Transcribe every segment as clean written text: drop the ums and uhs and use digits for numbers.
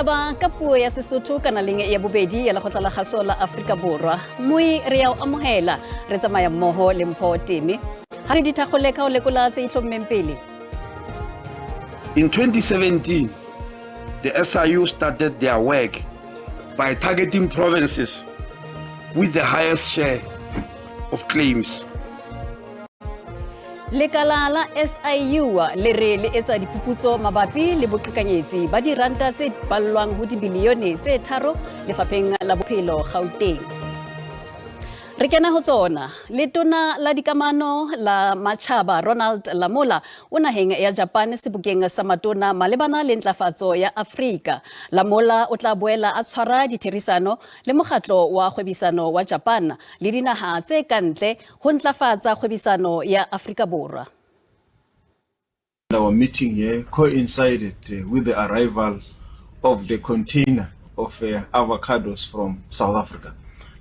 Ditaba ka puo ya Sesotho kana leng ya bobedi ya Lekgotla la Kgaso la Afrika Borwa. Mui re ya amohela re tsamaya mmoho le Mpho Temi. Ha re dithakgole ka o lekola tse itlhommeng pele. In 2017, the SIU started their work by targeting provinces with the highest share of claims. Lekala la SIU le re le etsa diphuputso mabapi le boqhekanyetsi ba diranta tse ballwang ho dibilione tse 3 lefapheng la bophelo Gauteng. Re kena ho tsona. Letona la dikamano la Matjhaba Ronald Lamola o naheng ya Japan sebokeng sa matona malebana le ntlafatso ya Afrika. Lamola o tla boela a tshwara ditherisano le mokgatlo wa kgwebisano wa Japan le dinaha tse kantle ho ntlafatsa kgwebisano ya Afrika Borwa. Our meeting here coincided with the arrival of the container of avocados from South Africa.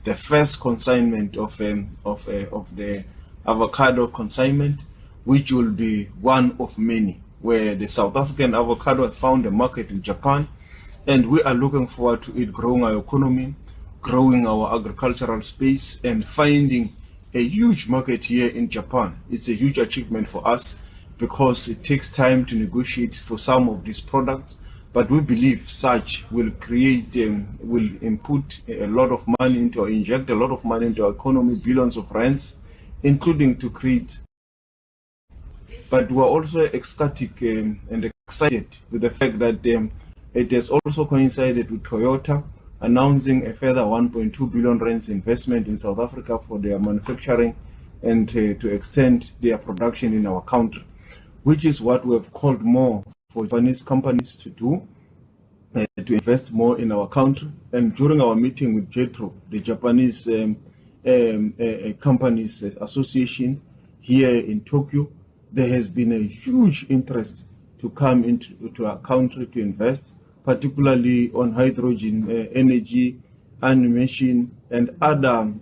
The first consignment of the avocado consignment, which will be one of many, where the South African avocado found a market in Japan, and we are looking forward to it growing our economy, growing our agricultural space, and finding a huge market here in Japan. It's a huge achievement for us because it takes time to negotiate for some of these products. But we believe such will create, will input a lot of money into, inject a lot of money into our economy, billions of rands, including to create. But we are also ecstatic and excited with the fact that it has also coincided with Toyota announcing a further 1.2 billion rands investment in South Africa for their manufacturing and to extend their production in our country, which is what we have called more for Japanese companies to do, to invest more in our country. And during our meeting with JETRO, the Japanese Companies Association here in Tokyo, there has been a huge interest to come into our country to invest, particularly on hydrogen energy, animation, and other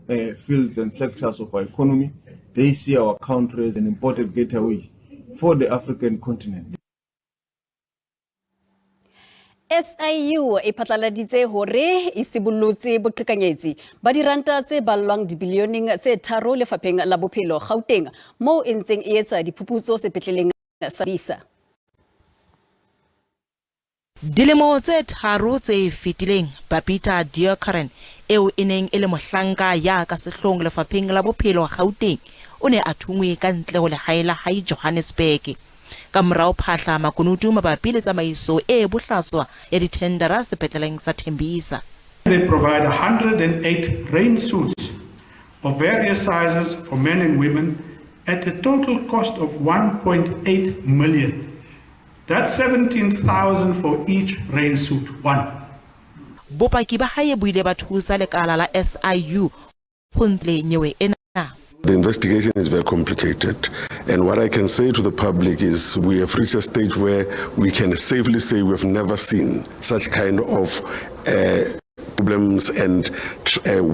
fields and sectors of our economy. They see our country as an important gateway for the African continent. SIU e phatlaladitse hore e sibollotse boqhekanyetsi ba diranta tse ballwang dibilioneng tse 3 lefapheng la bophelo Gauteng moo e ntseng e etsa diphuputso sepetleleng sa Bisa. Dilemo tse 3 tse fetileng Babita Deokaran eo e neng e le mohlanka ya ka sehlong lefapheng la bophelo Gauteng o ne a thungwe ka ntle ho lehae la hae Johannesburg. Ka morao phahla makunutu mabapi le tsamaiso e bohlaswa ya dithendara sepetleleng sa Tembisa. They provide 108 rain suits of various sizes for men and women at a total cost of 1.8 million. That's 17,000 for each rain suit, one. Bopaki ba hae bo ile ba thusa lekala la SIU ho ntle nyewe ena. The investigation is very complicated, and what I can say to the public is we have reached a stage where we can safely say we have never seen such kind of problems and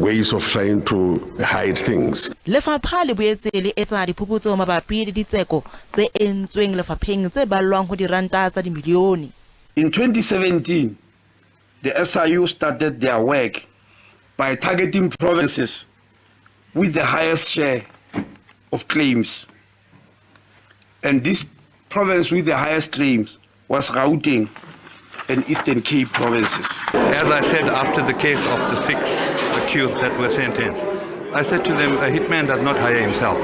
ways of trying to hide things. Lefapha le boetse le etsa diphuputso mabapi le ditseko tse entsweng lefapheng tse ballwang ho diranta tsa dimilione. In 2017, the SIU started their work by targeting provinces with the highest share of claims. And this province with the highest claims was Gauteng and Eastern Cape provinces. As I said after the case of the 6 accused that were sentenced, I said to them, a hitman does not hire himself.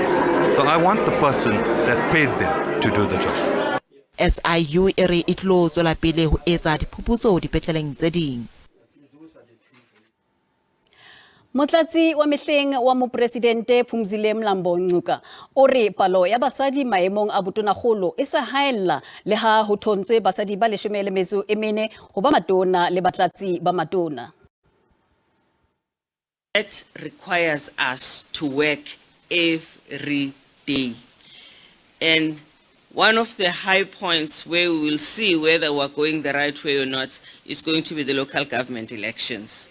So I want the person that paid them to do the job. SIU e re e tlo tswela pele ho etsa diphuputso dipetleleng tse ding. Motlatsi wa mehleng wa mopresidente Phumzile Mlambo-Ngcuka o re palo ya basadi maemong a botonakgolo e sa haella le ha ho thontswe basadi ba 14 ho ba matona le batlatsi ba matona. That requires us to work every day. And one of the high points where we will see whether we're going the right way or not is going to be the local government elections.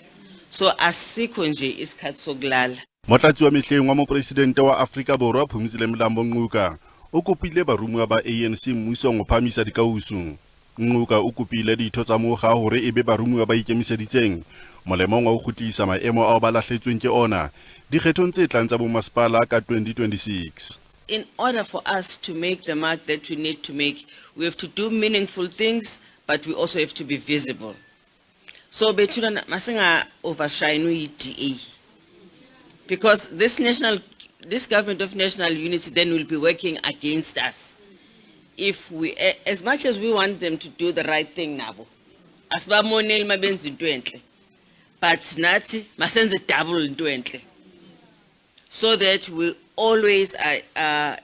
So asikho nje isikhathi sokulala. Motlatsi wa mehleng wa mopresidente wa Afrika Borwa Phumzile Mlambo-Ngcuka o kopile barumuwa ba ANC mmusong ho phamisa dikausu. Nquka o kopile ditho tsa mokga hore ebe baromuwa ba ikemiseditseng molemong wa ho kgutlisa maemo ao ba lahletsweng ke ona dikgethong tse tlang tsa bomasepala ka 2026. In order for us to make the mark that we need to make, we have to do meaningful things, but we also have to be visible. So Betuna Masinga overshine DA. Because this government of national unity then will be working against us. If we, as much as we want them to do the right thing now, as ba monel mabenzi into but nati masenze double into so that we always are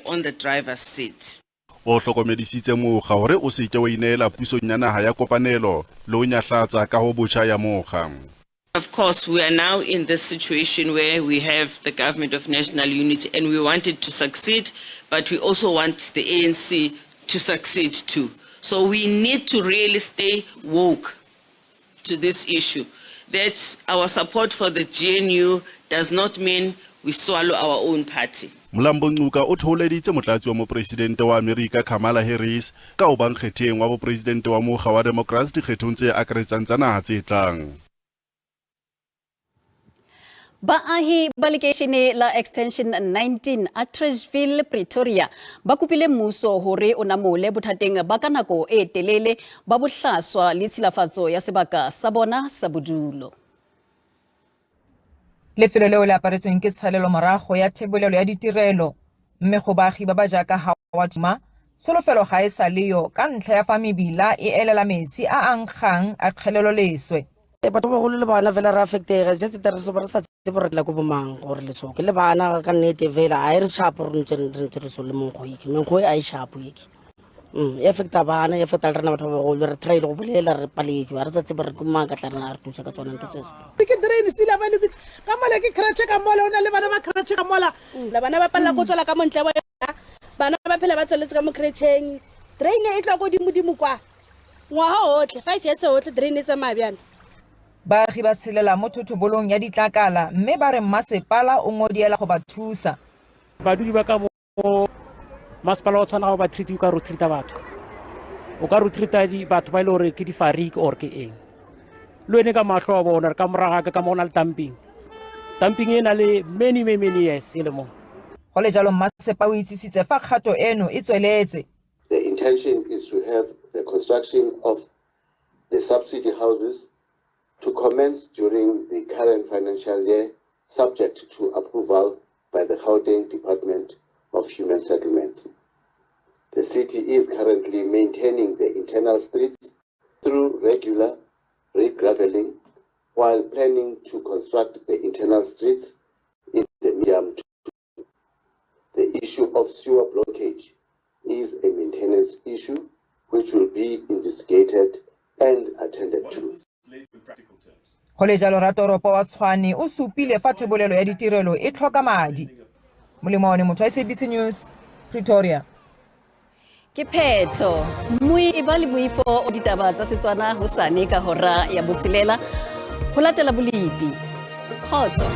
on the driver's seat. O hlokomedisitse mokga hore o se ke wa inela pusong ya naha ya kopanelo le o nyahlatsa ka ho botjha ya mokga. Of course, we are now in this situation where we have the government of national unity and we want it to succeed, but we also want the ANC to succeed too. So we need to really stay woke to this issue. That our support for the GNU does not mean we swallow our own party. Mlambo Nquka o tholeditse motlatsi wa mopresidente wa America Kamala Harris ka ho ba nkgetheng wa bopresidente wa mokga wa Democrats dikgethong tse akaretsang tsa naha tse tlang. Baahi ba lekeishene la Extension 19 Atteridgeville, Pretoria ba kopile mmuso hore o namole bothateng ba ka nako e telele ba bohlaswa le tshilafatso ya sebaka sa bona sa bodulo. Lefelo leo le aparetsweng ke tshalelo morago ya thebolelo ya ditirelo mme go baagi ba ba jaaka Hawa Tuma solofelo ga e sa leyo ka ntlha ya fa mebila e elela metsi a ankgang a kgelelo leswe. Batho ba go le bana vela ra affectega just tare so ba sa tsebe re la go bomang gore le so ke le bana ka nnete vela a re sharp re ntse re so le monggo e a e sharp yeke e affecta bana e affecta rena batho ba go re try go bolela re palejwa re sa tsebe re kumaka tla rena re thusa ka tsona ntse tseso ke drain sila ba le ka mola ke crash ka mola ona le bana ba crash ka mola la bana ba palla go tsela ka montle ba bana ba phela ba tsweletse ka mo crasheng drain e tla go dimodimo kwa ngwaga otle 5 years otle drain e tsa mabjana. Baagi ba tshelela mo thothobolong ya ditlakala mme ba re mmasepala o ngodiela go ba thusa. Badudi ba ka mo masepala o tshwana go ba treat ka ro treata batho. O ka ro treata batho ba ile hore ke di farik or ke eng. Lo ene ka mahlo a bona re ka moraga ka mona le dumping. Dumping ena le many years ile mo. Go le jalo mmasepa o itsisitse fa kgato eno e tsweletse. The intention is to have the construction of the subsidy houses to commence during the current financial year, subject to approval by the Gauteng Department of Human Settlements. The city is currently maintaining the internal streets through regular regraveling, while planning to construct the internal streets in the medium term. The issue of sewer blockage is a maintenance issue which will be investigated and attended to. Go le jalo Ratoropo wa Tshwane o supile fa thebolelo ya ditirelo e tlhoka madi. Molemo wa motho wa SABC News, Pretoria. Ke phetho mmui e ba le boifo o ditaba tsa Setswana hosane ka hora ya botsilela ho latela bolipi khotso.